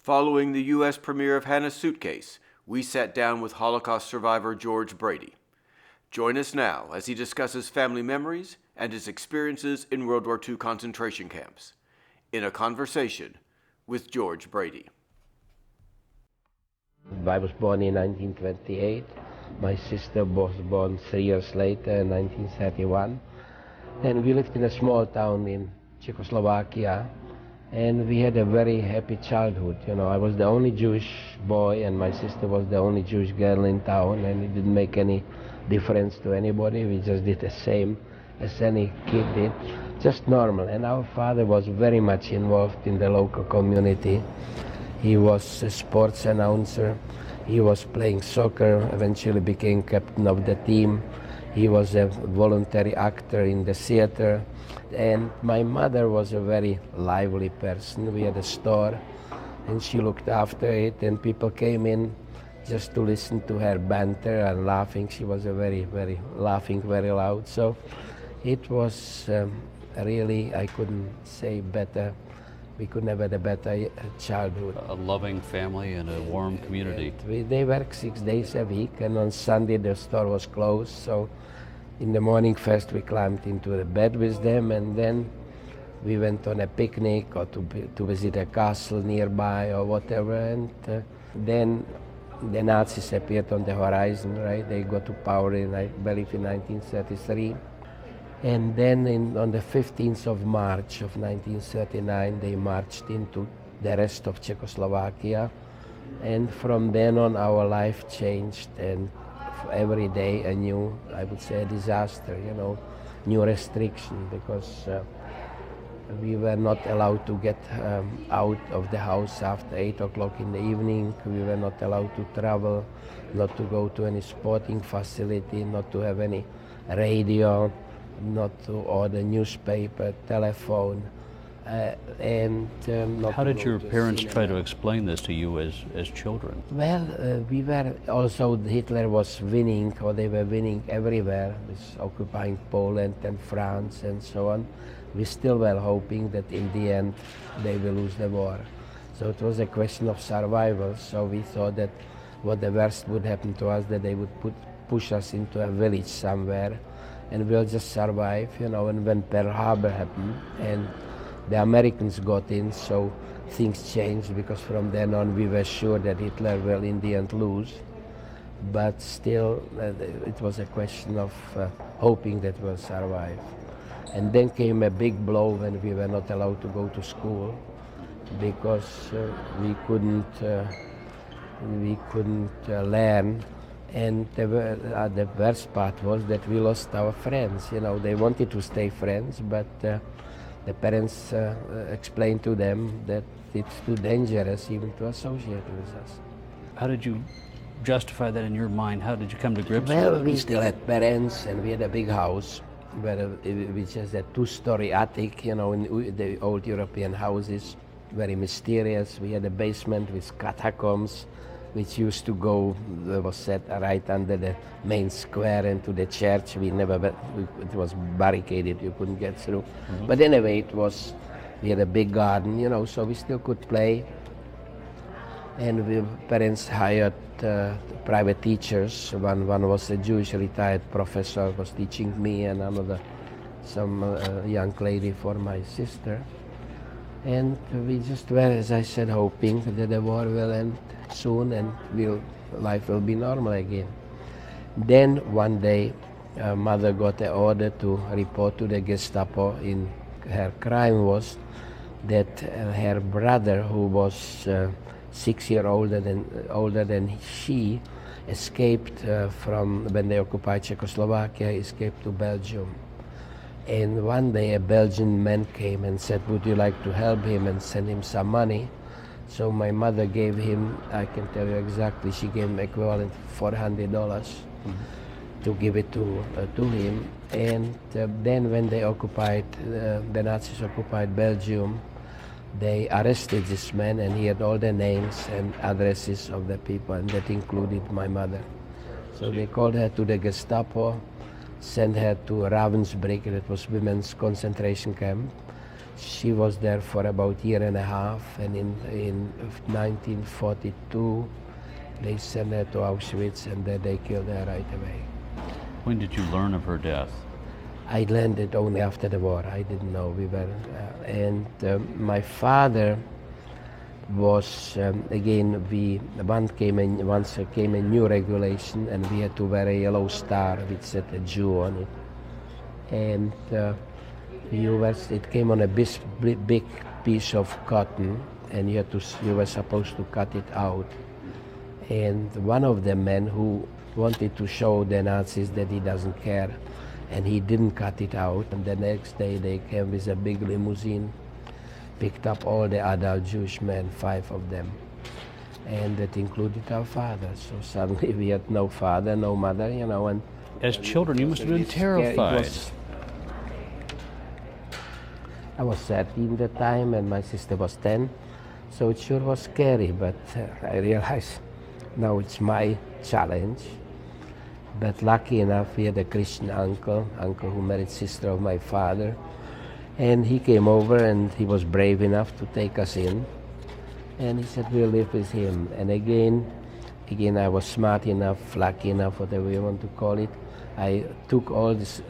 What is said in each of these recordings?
Following the U.S. premiere of Hana's Suitcase, we sat down with Holocaust survivor George Brady. Join us now as he discusses family memories and his experiences in World War II concentration camps, in a conversation with George Brady. I was born in 1928. My sister was born 3 years later in 1931. And we lived in a small town in Czechoslovakia. And we had a very happy childhood. You know, I was the only Jewish boy and my sister was the only Jewish girl in town, and it didn't make any difference to anybody. We just did the same as any kid did, just normal. And our father was very much involved in the local community. He was a sports announcer. He was playing soccer, eventually became captain of the team. He was a voluntary actor in the theater. And my mother was a very lively person. We had a store and she looked after it, and people came in just to listen to her banter and laughing. She was a very laughing very loud. So it was really, I couldn't say better. We could never have a better childhood. A loving family and a warm community. They worked 6 days a week, and on Sunday the store was closed. So in the morning first we climbed into the bed with them, and then we went on a picnic or to visit a castle nearby or whatever. And then the Nazis appeared on the horizon, right? They got to power in, I believe, in 1933. And then on the 15th of March of 1939, they marched into the rest of Czechoslovakia. And from then on, our life changed, and every day a new, I would say, a disaster, you know, new restriction, because we were not allowed to get out of the house after 8 o'clock in the evening. We were not allowed to travel, not to go to any sporting facility, not to have any radio, not to order newspaper, telephone, and not. How did your parents cinema. try to explain this to you as children? Well, we were also, Hitler was winning, or they were winning everywhere, with occupying Poland and France and so on. We still were hoping that in the end they will lose the war. So it was a question of survival. So we thought that what the worst would happen to us, that they would push us into a village somewhere, and we'll just survive, you know. And when Pearl Harbor happened and the Americans got in, so things changed, because from then on we were sure that Hitler will in the end lose. But still, it was a question of hoping that we'll survive. And then came a big blow when we were not allowed to go to school, because we couldn't learn. And the worst part was that we lost our friends. You know, they wanted to stay friends, but the parents explained to them that it's too dangerous even to associate with us. How did you justify that in your mind? How did you come to grips Well, with it? we still had parents, and we had a big house, which has a two-story attic, you know, in the old European houses, very mysterious. We had a basement with catacombs, which used to go, was set right under the main square into the church. It was barricaded, you couldn't get through. Mm-hmm. But anyway, we had a big garden, you know, so we still could play. And parents hired private teachers. One was a Jewish retired professor, was teaching me, and some young lady for my sister. And we just were, as I said, hoping that the war will end soon and life will be normal again. Then one day, mother got an order to report to the Gestapo. Her crime was that her brother, who was 6 years older than she, escaped from when they occupied Czechoslovakia, escaped to Belgium. And one day a Belgian man came and said, would you like to help him and send him some money? So my mother gave him, I can tell you exactly, she gave him equivalent $400 to give it to him. And then when they the Nazis occupied Belgium, they arrested this man, and he had all the names and addresses of the people, and that included my mother. So they called her to the Gestapo, sent her to Ravensbrück, that was women's concentration camp, She was there for about a year and a half, and in 1942 they sent her to Auschwitz, and then they killed her right away. When did you learn of her death? I learned it only after the war. I didn't know we were, and my father was again. Once came a new regulation, and we had to wear a yellow star which said a Jew on it, and it came on a big piece of cotton, and you were supposed to cut it out. And one of the men who wanted to show the Nazis that he doesn't care, and he didn't cut it out. And the next day they came with a big limousine, picked up all the adult Jewish men, 5 of them, and that included our father. So suddenly we had no father, no mother, and As children, you must have been terrified. I was 13 at the time, and my sister was 10, so it sure was scary, but I realized now it's my challenge. But lucky enough, we had a Christian uncle who married sister of my father, and he came over, and he was brave enough to take us in, and he said we'll live with him. And again I was smart enough, lucky enough, whatever you want to call it. I took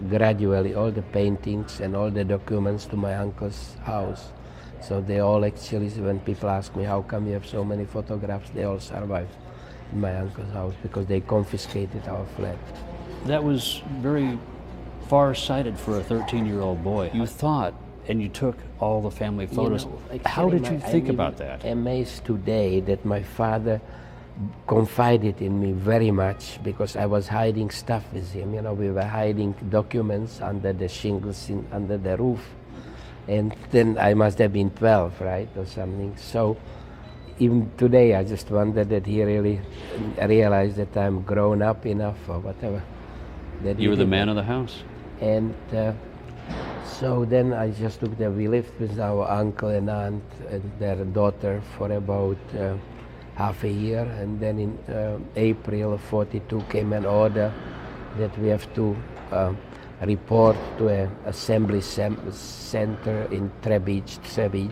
gradually all the paintings and all the documents to my uncle's house. So they all actually, when people ask me how come you have so many photographs, they all survived in my uncle's house because they confiscated our flat. That was very far-sighted for a 13-year-old boy. You thought, and you took all the family photos. How did you think about that? I'm amazed today that my father confided in me very much because I was hiding stuff with him. We were hiding documents under the shingles under the roof. And then I must have been 12, right, or something. So even today I just wonder that he really realized that I'm grown up enough or whatever. You were the man of the house. And so then I just we lived with our uncle and aunt and their daughter for about half a year, and then in April of 42 came an order that we have to report to an assembly center in Terezin,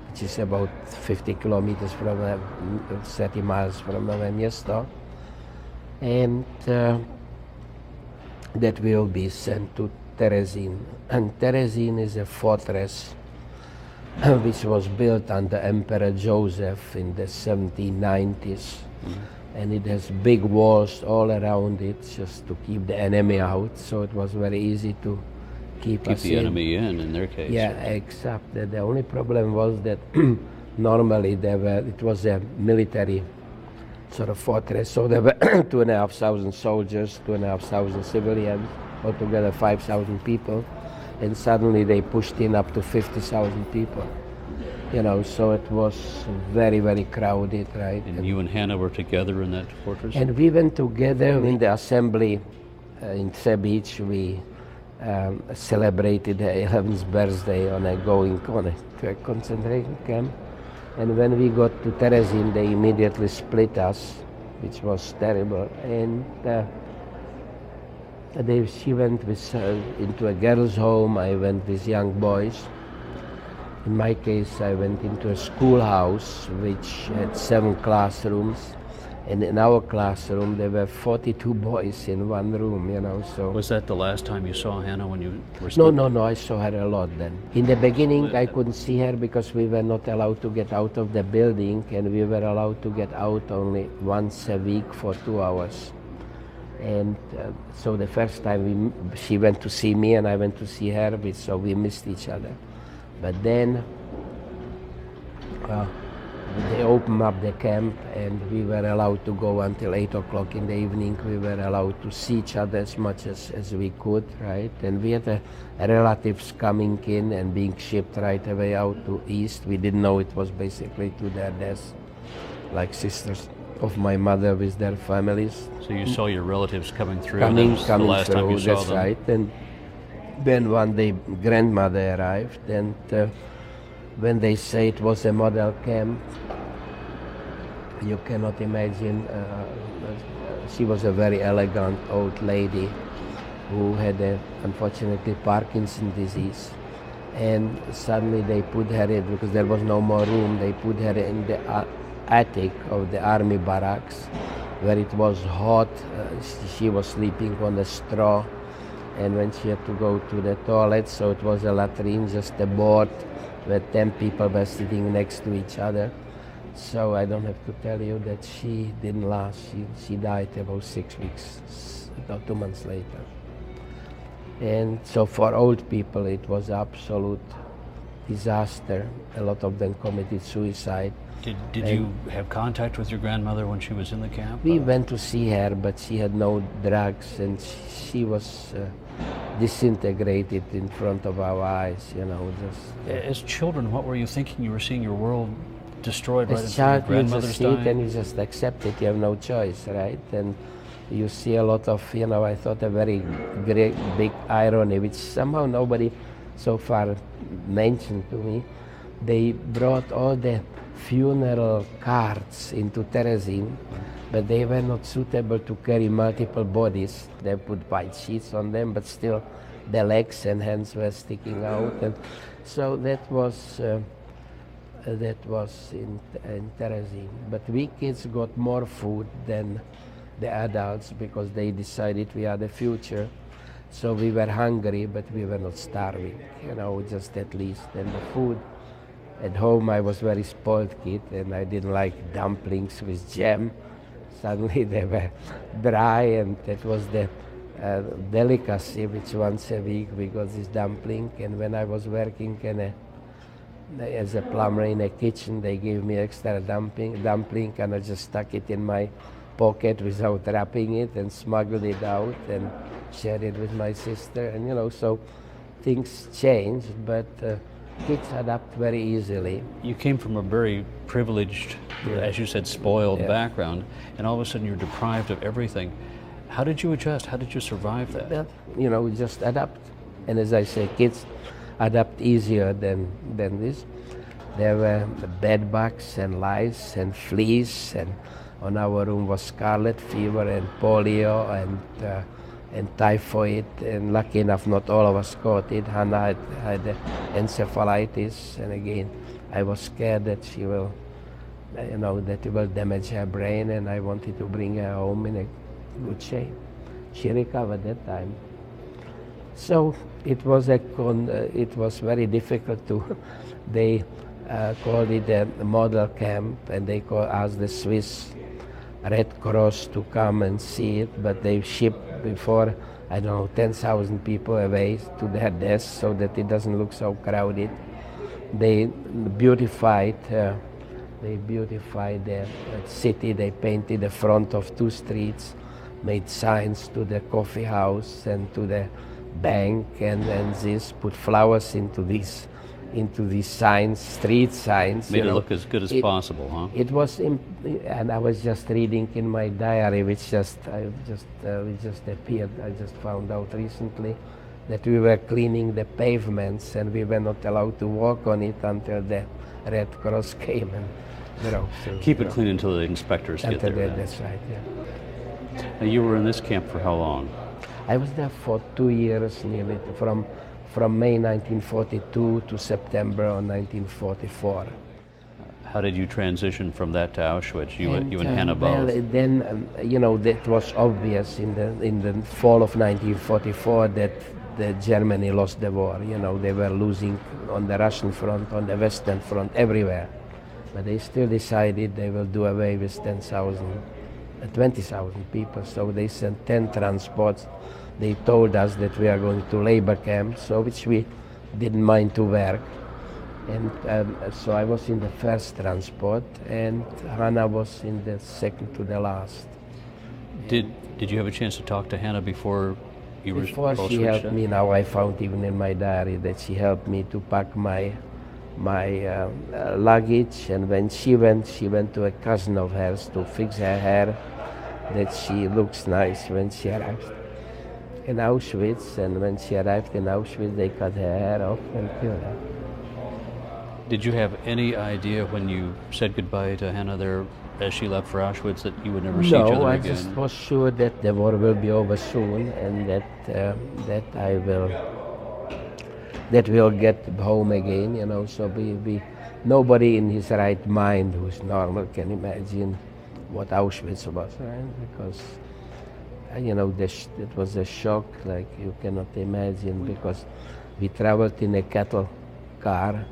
which is about 50 kilometers from 30 miles from Město, and that will be sent to Terezin. And Terezin is a fortress which was built under Emperor Joseph in the 1790s. And it has big walls all around it just to keep the enemy out, so it was very easy to keep us the enemy in their case. Yeah, except that the only problem was that normally it was a military sort of fortress, so there were 2,500 soldiers, 2,500 civilians, altogether 5,000 people, and suddenly they pushed in up to 50,000 people. So it was very, very crowded, right? And you and Hana were together in that fortress? And we went together in the assembly in Třebíč. We celebrated the 11th birthday on to a concentration camp. And when we got to Terezin, they immediately split us, which was terrible. And she went into a girls' home, I went with young boys. In my case, I went into a schoolhouse which had 7 classrooms, and in our classroom there were 42 boys in one room, so... Was that the last time you saw Hana when you were split? No, I saw her a lot then. In the beginning I couldn't see her because we were not allowed to get out of the building, and we were allowed to get out only once a week for 2 hours. And so the first time she went to see me and I went to see her, so we missed each other. But then they opened up the camp and we were allowed to go until 8 o'clock in the evening. We were allowed to see each other as much as we could, right? And we had relatives coming in and being shipped right away out to East. We didn't know it was basically to their death, like sisters of my mother with their families. So you saw your relatives coming through, and that was the last time you saw that's them? Right. And then one day grandmother arrived, and when they say it was a model camp, you cannot imagine. She was a very elegant old lady who had unfortunately Parkinson's disease, And suddenly they put her in, because there was no more room, they put her in the attic of the army barracks, where it was hot. She was sleeping on the straw, and when she had to go to the toilet, so it was a latrine, just a board where 10 people were sitting next to each other. So I don't have to tell you that she didn't last. She died about 6 weeks, about 2 months later. And so for old people, it was absolute disaster. A lot of them committed suicide. Did you have contact with your grandmother when she was in the camp? We went to see her, but she had no drugs, and she was disintegrated in front of our eyes, you know. As children, what were you thinking? You were seeing your world destroyed right in As front of your child, you just grandmother's see it dying? and you just accept it. You have no choice, right? And you see a lot of, you know, I thought a very great big irony, which somehow nobody so far mentioned to me. They brought all the funeral carts into Terezin, but they were not suitable to carry multiple bodies. They put white sheets on them, but still the legs and hands were sticking out. And so that was in Terezin. But we kids got more food than the adults, because they decided we are the future. So we were hungry, but we were not starving, you know, just at least. And the food at home, I was very spoiled kid, and I didn't like dumplings with jam. Suddenly they were dry, and that was the delicacy, which once a week we got this dumpling. And when I was working as a plumber in a kitchen, they gave me extra dumpling, and I just stuck it in my pocket without wrapping it and smuggled it out and shared it with my sister. And you know, so things changed, but kids adapt very easily. You came from a very privileged, as you said, spoiled background, and all of a sudden you're deprived of everything. How did you adjust? How did you survive that? Well, you know, just adapt. And as I say, kids adapt easier than this. There were bed bugs and lice and fleas, and on our room was scarlet fever and polio and typhoid, and lucky enough not all of us caught it. Hana had encephalitis, and again I was scared that she will, you know, that it will damage her brain, and I wanted to bring her home in a good shape. She recovered that time. So it was it was very difficult to. They called it a model camp, and they asked the Swiss Red Cross to come and see it, but they shipped before, I don't know, 10,000 people away to their deaths so that it doesn't look so crowded. They beautified the city. They painted the front of 2 streets, made signs to the coffee house and to the bank, and this, put flowers into these signs, street signs. Made it look as good as possible, huh? It was, and I was just reading in my diary, which just appeared. I just found out recently that we were cleaning the pavements, and we were not allowed to walk on it until the Red Cross came and, you know. So, Keep it clean until the inspectors get there. That's right. Yeah. Now, you were in this camp for how long? I was there for 2 years, nearly, from May 1942 to September of 1944. How did you transition from that to Auschwitz? You and Hana both? Well, then, you know, that was obvious in the fall of 1944 that Germany lost the war. You know, they were losing on the Russian front, on the Western front, everywhere. But they still decided they will do away with 20,000 people. So they sent 10 transports. They told us that we are going to labor camps, so which we didn't mind to work. And so I was in the first transport, and Hana was in the second to the last. Did you have a chance to talk to Hana before you were Before she helped me, now I found even in my diary that she helped me to pack my luggage, and when she went to a cousin of hers to fix her hair, that she looks nice when she arrives in Auschwitz, and when she arrived in Auschwitz they cut her hair off and killed her. Did you have any idea when you said goodbye to Hana there as she left for Auschwitz that you would never see each other No, I again? just was sure that the war will be over soon, and that I will that we'll get home again, So nobody in his right mind who's normal can imagine what Auschwitz was, right? Because, it was a shock like you cannot imagine, because we traveled in a cattle car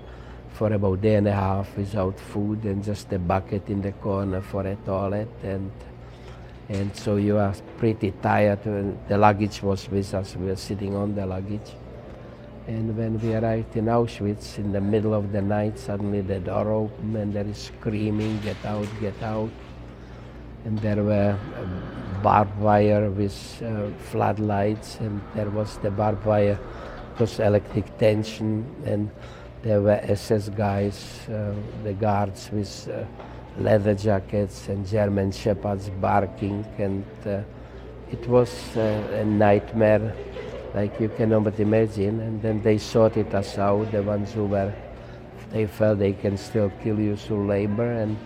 for about a day and a half without food and just a bucket in the corner for a toilet, and so you are pretty tired. The luggage was with us, we were sitting on the luggage. And when we arrived in Auschwitz in the middle of the night, suddenly the door opened and there is screaming, get out, get out. And there were barbed wire with floodlights, and there was the barbed wire, it was electric tension, and there were SS guys, the guards with leather jackets and German shepherds barking, and it was a nightmare like you cannot imagine. And then they sorted us out, the ones they felt they can still kill you through labor and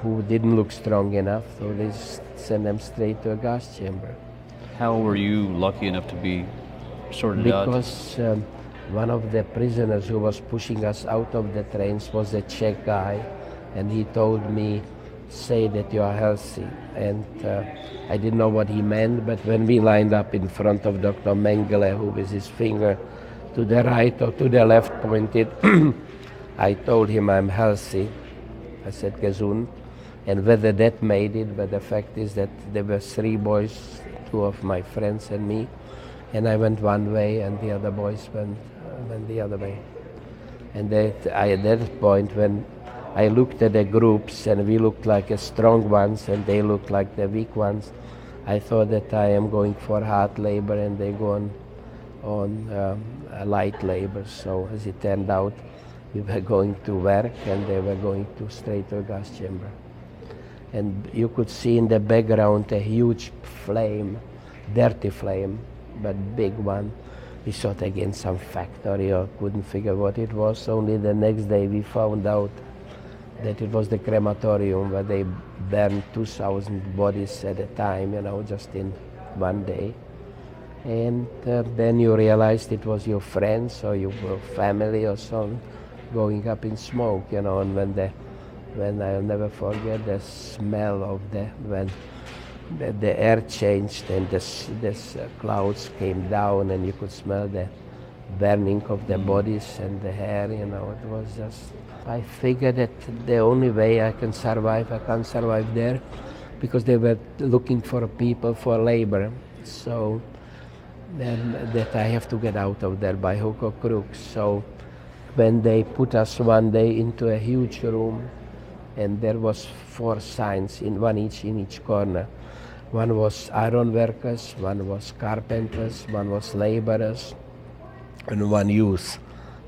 who didn't look strong enough, so they sent them straight to a gas chamber. How were you lucky enough to be sorted out? Because one of the prisoners who was pushing us out of the trains was a Czech guy, and he told me, say that you are healthy. And I didn't know what he meant, but when we lined up in front of Dr. Mengele, who with his finger to the right or to the left pointed, I told him I'm healthy. I said gesund. And whether that made it, but the fact is that there were 3 boys, 2 of my friends and me, and I went one way and the other boys went the other way. And at that point, when I looked at the groups and we looked like the strong ones and they looked like the weak ones, I thought that I am going for hard labor and they go on light labor. So as it turned out, we were going to work and they were going to straight to a gas chamber. And you could see in the background a huge flame, dirty flame, but big one. We thought again some factory or couldn't figure what it was. Only the next day we found out that it was the crematorium where they burned 2,000 bodies at a time, just in one day. And then you realized it was your friends or your family or something going up in smoke, and when I'll never forget the smell of when the air changed and this clouds came down and you could smell the burning of the bodies and the hair, it was just, I figured that the only way I can't survive there, because they were looking for people for labor. So then that I have to get out of there by hook or crook. So when they put us one day into a huge room, and there was 4 signs, in each corner. One was iron workers, one was carpenters, one was laborers, and one youth.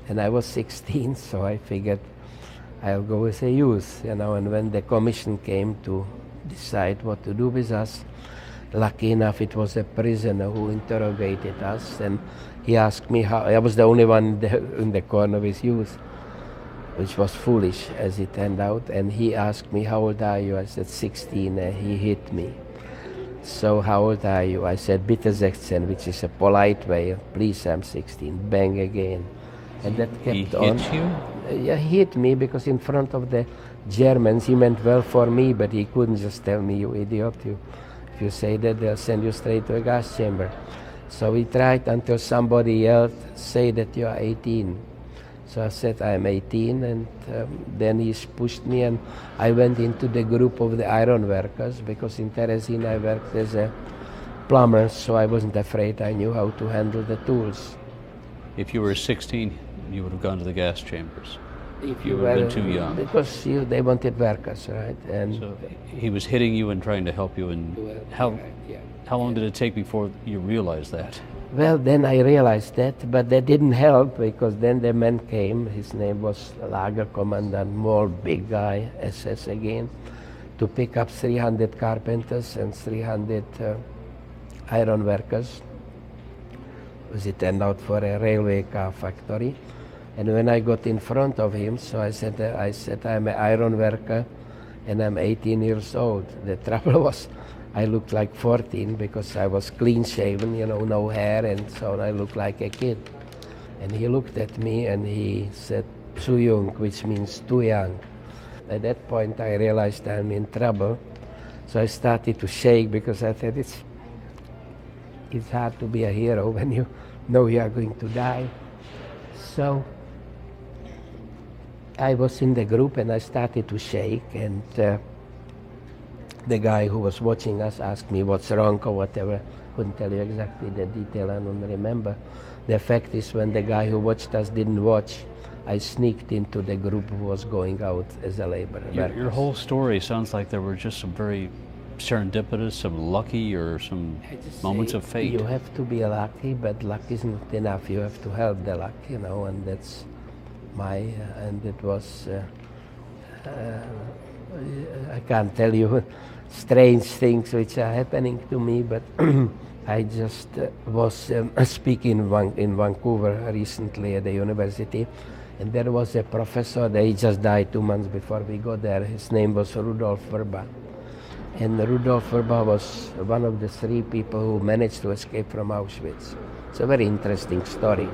And I was 16, so I figured I'll go with a youth, And when the commission came to decide what to do with us, lucky enough it was a prisoner who interrogated us, and he asked me how. I was the only one in the corner with youth, which was foolish as it turned out. And he asked me, how old are you? I said 16, and he hit me. So how old are you? I said bitte 16, which is a polite way. Please, I'm 16. Bang again. And that kept on. He hit you? Yeah, he hit me because in front of the Germans he meant well for me, but he couldn't just tell me, you idiot, if you say that, they'll send you straight to a gas chamber. So he tried until somebody yelled, say that you are 18. So I said, I'm 18, and then he pushed me, and I went into the group of the iron workers, because in Terezin I worked as a plumber, so I wasn't afraid. I knew how to handle the tools. If you were 16, you would have gone to the gas chambers. If you would have been too young. Because they wanted workers, right? And so he was hitting you and trying to help you. And how long did it take before you realized that? Well, then I realized that, but that didn't help, because then the man came. His name was Lager Commandant, more big guy, SS again, to pick up 300 carpenters and 300 iron workers, as it turned out, for a railway car factory. And when I got in front of him, so I said, I'm an iron worker and I'm 18 years old. The trouble was, I looked like 14 because I was clean shaven, no hair, and so I looked like a kid. And he looked at me and he said, "Too young," which means too young. At that point I realized I'm in trouble. So I started to shake because I thought it's hard to be a hero when you know you are going to die. So I was in the group and I started to shake, and the guy who was watching us asked me what's wrong or whatever. Couldn't tell you exactly the detail, I don't remember. The fact is, when the guy who watched us didn't watch, I sneaked into the group who was going out as a laborer. Your whole story sounds like there were just some very serendipitous, some lucky, or some moments of fate. You have to be lucky, but luck is not enough. You have to help the luck, and that's and it was, I can't tell you strange things which are happening to me, but I just was speaking in Vancouver recently at the university, and there was a professor, he just died 2 months before we got there. His name was Rudolf Verba. And Rudolf Verba was one of the 3 people who managed to escape from Auschwitz. It's a very interesting story.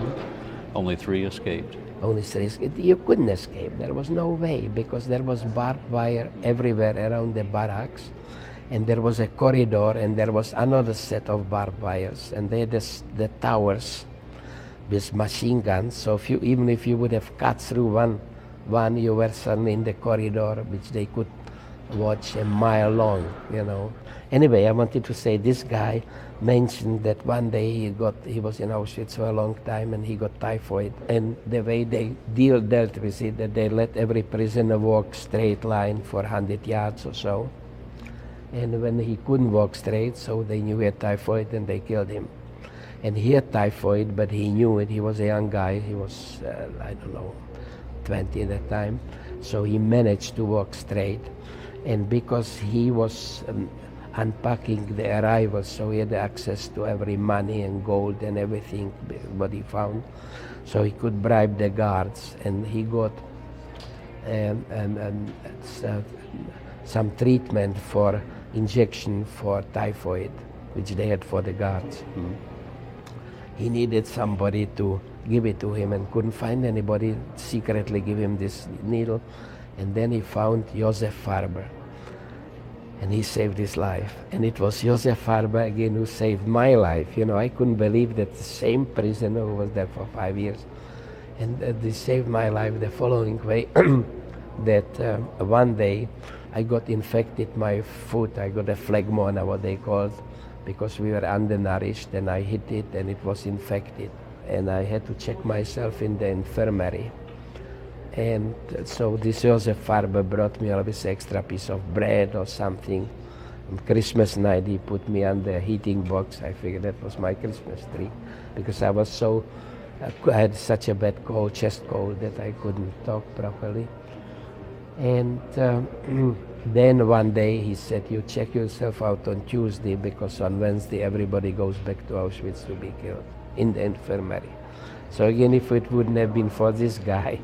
Only 3 escaped. Only 3 escaped. You couldn't escape. There was no way, because there was barbed wire everywhere around the barracks. And there was a corridor, and there was another set of barbed wires. And they had the towers with machine guns. So even if you would have cut through one, you were suddenly in the corridor, which they could watch a mile long, Anyway, I wanted to say this guy mentioned that one day he was in Auschwitz for a long time and he got typhoid. And the way they dealt with it, that they let every prisoner walk straight line for 100 yards or so. And when he couldn't walk straight, so they knew he had typhoid and they killed him. And he had typhoid, but he knew it. He was a young guy. He was, 20 at that time. So he managed to walk straight. And because he was unpacking the arrivals, so he had access to every money and gold and everything, what he found. So he could bribe the guards, and he got some treatment for injection for typhoid, which they had for the guards. Mm-hmm. He needed somebody to give it to him and couldn't find anybody, secretly give him this needle. And then he found Josef Farber, and he saved his life. And it was Josef Farber again who saved my life. I couldn't believe that the same prisoner who was there for 5 years, and they saved my life the following way, that one day I got infected, my foot, I got a phlegmona, what they called, because we were undernourished, and I hit it and it was infected. And I had to check myself in the infirmary. And so this Josef Farber brought me always extra piece of bread or something. On Christmas night he put me on the heating box. I figured that was my Christmas tree, because I was I had such a bad cold, chest cold, that I couldn't talk properly. And then one day he said, "You check yourself out on Tuesday, because on Wednesday everybody goes back to Auschwitz to be killed in the infirmary." So again, if it wouldn't have been for this guy,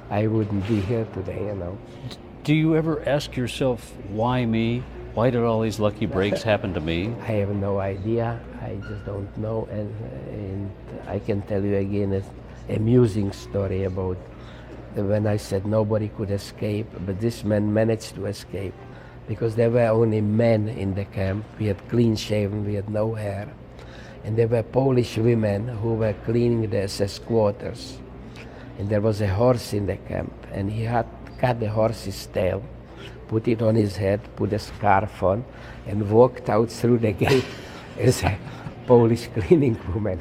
I wouldn't be here today, Do you ever ask yourself, why me? Why did all these lucky breaks happen to me? I have no idea. I just don't know. And I can tell you again an amusing story about when I said nobody could escape, but this man managed to escape, because there were only men in the camp. We had clean shaven, we had no hair. And there were Polish women who were cleaning the SS quarters. And there was a horse in the camp, and he had cut the horse's tail, put it on his head, put a scarf on, and walked out through the gate as a Polish cleaning woman,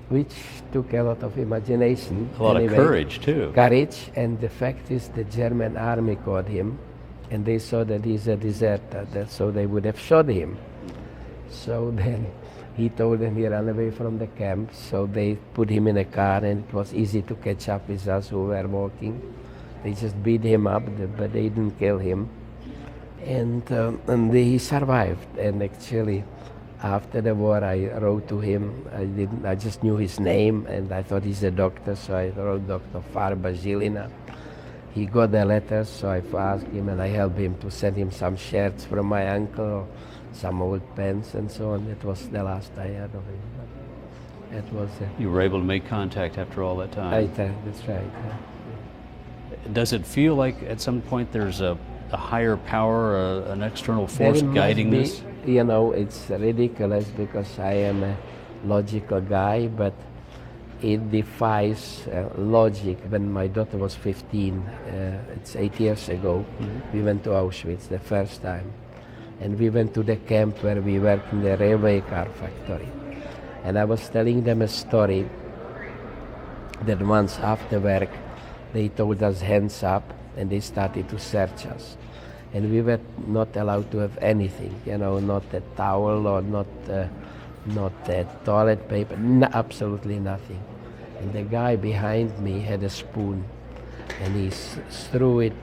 which took a lot of imagination. A lot of courage, too. Courage, and the fact is the German army caught him, and they saw that he's a deserter, so they would have shot him. So then he told them he ran away from the camp, so they put him in a car, and it was easy to catch up with us who were walking. They just beat him up, but they didn't kill him. And he survived. And actually, after the war, I wrote to him. I just knew his name, and I thought he's a doctor, so I wrote Dr. Farber Žilina. He got the letters, so I asked him, and I helped him to send him some shirts from my uncle, some old pens and so on. It was the last I heard of him. It was. You were able to make contact after all that time. That's right. Does it feel like at some point there's a higher power, an external There force must guiding be, this? You know, it's ridiculous because I am a logical guy, but it defies logic. When my daughter was 15, it's 8 years ago, we went to Auschwitz the first time. And we went to the camp where we worked in the railway car factory. And I was telling them a story that once after work, they told us hands up and they started to search us. And we were not allowed to have anything, you know, not a towel or not toilet paper, absolutely nothing. And the guy behind me had a spoon and he threw it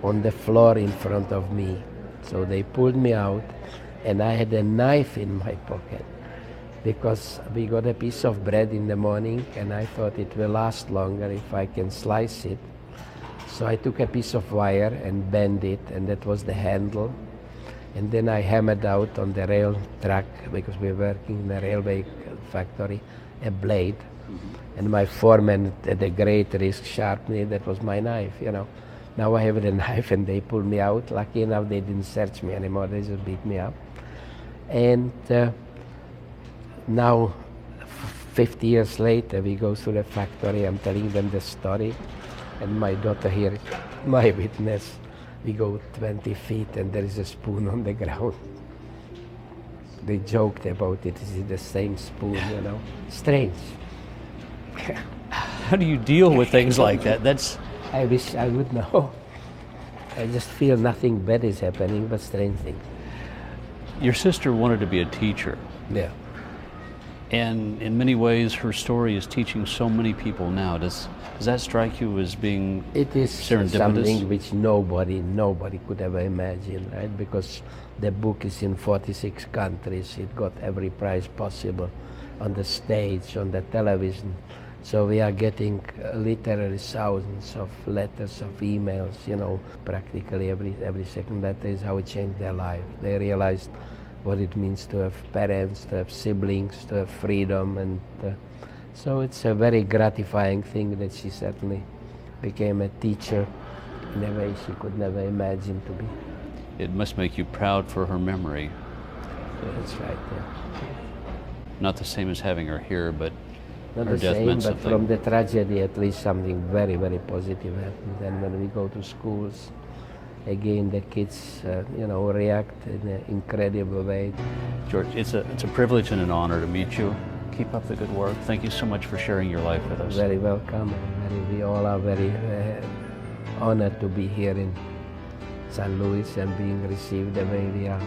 on the floor in front of me. So they pulled me out and I had a knife in my pocket because we got a piece of bread in the morning and I thought it will last longer if I can slice it. So I took a piece of wire and bent it, and that was the handle. And then I hammered out on the rail track, because we were working in a railway factory, a blade. And my foreman, at a great risk, sharpened it. That was my knife, you know. Now I have the knife and they pulled me out. Lucky enough, they didn't search me anymore. They just beat me up. And now, 50 years later, we go through the factory. I'm telling them the story. And my daughter here, my witness, we go 20 feet and there is a spoon on the ground. They joked about it. Is it the same spoon, you know? Strange. How do you deal with things like that? I wish I would know. I just feel nothing bad is happening, but strange things. Your sister wanted to be a teacher. Yeah. And in many ways, her story is teaching so many people now. Does that strike you as being It is serendipitous? something which nobody could ever imagine, right? Because the book is in 46 countries. It got every prize possible on the stage, on the television. So we are getting literally thousands of letters, of emails, you know, practically every second letter is how it changed their life. They realized what it means to have parents, to have siblings, to have freedom. And so it's a very gratifying thing that she certainly became a teacher in a way she could never imagine to be. It must make you proud for her memory. That's right, yeah. Not the same as having her here, but Not her the death same, meant but something. from the tragedy at least something very, very positive happened. And when we go to schools, again, the kids, react in an incredible way. George, it's a privilege and an honor to meet you. Keep up the good work. Thank you so much for sharing your life with us. Very welcome. We all are very honored to be here in St. Louis and being received the way we are.